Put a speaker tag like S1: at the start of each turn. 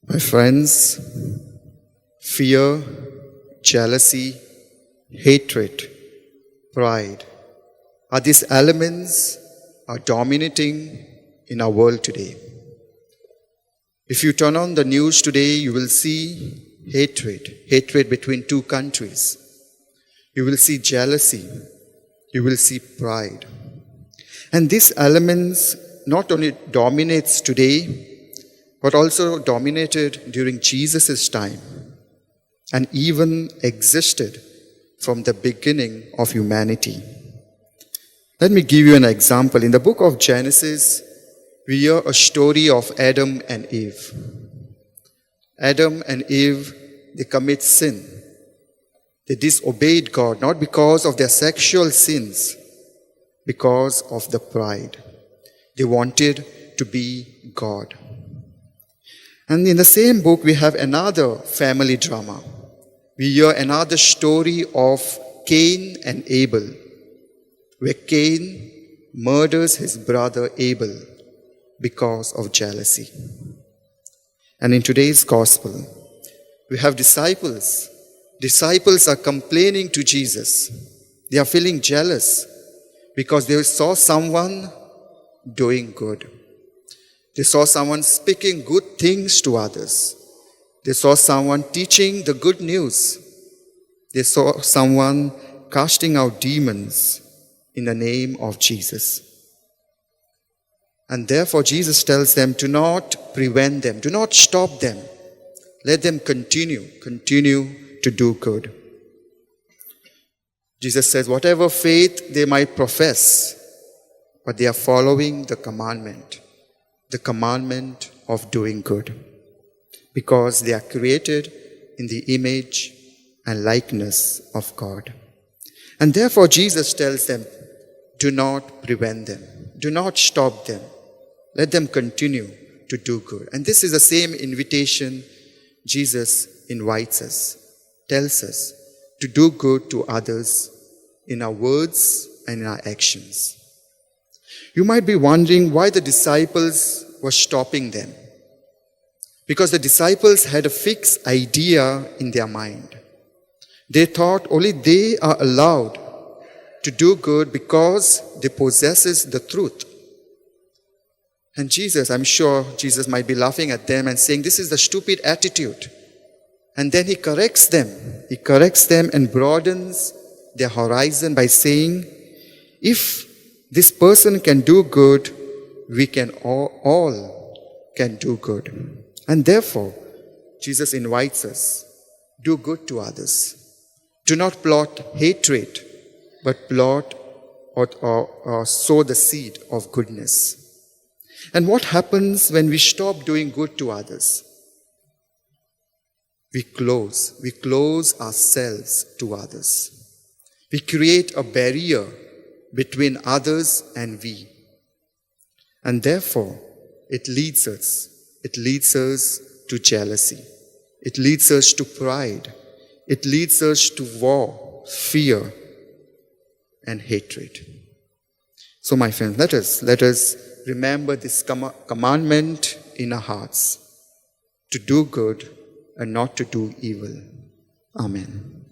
S1: My friends, fear, jealousy, hatred, pride are these elements are dominating in our world today. If you turn on the news today, you will see hatred between two countries. You will see jealousy. You will see pride. And these elements not only dominates today, but also dominated during Jesus' time and even existed from the beginning of humanity. Let me give you an example. In the book of Genesis, we hear a story of Adam and Eve. Adam and Eve, they commit sin. They disobeyed God, not because of their sexual sins, because of the pride. They wanted to be God. And in the same book, we have another family drama. We hear another story of Cain and Abel, where Cain murders his brother Abel because of jealousy. And in today's gospel, we have disciples. Disciples are complaining to Jesus. They are feeling jealous because they saw someone doing good. They saw someone speaking good things to others. They saw someone teaching the good news. They saw someone casting out demons in the name of Jesus. And therefore Jesus tells them, do not prevent them, do not stop them. Let them continue to do good. Jesus says, whatever faith they might profess, but they are following the commandment of doing good, because they are created in the image and likeness of God. And therefore Jesus tells them, do not prevent them, do not stop them, let them continue to do good. And this is the same invitation Jesus invites us, tells us to do good to others in our words and in our actions. You might be wondering why the disciples were stopping them. Because the disciples had a fixed idea in their mind. They thought only they are allowed to do good because they possess the truth. And Jesus, I'm sure Jesus might be laughing at them and saying, this is the stupid attitude. And then he corrects them. He corrects them and broadens their horizon by saying, if this person can do good, we can all can do good. And therefore, Jesus invites us, do good to others. Do not plot hatred, but plot or sow the seed of goodness. And what happens when we stop doing good to others? We close ourselves to others. We create a barrier between others and we. And therefore, it leads us to jealousy. It leads us to pride. It leads us to war, fear, and hatred. So my friends, let us remember this commandment in our hearts, to do good and not to do evil. Amen.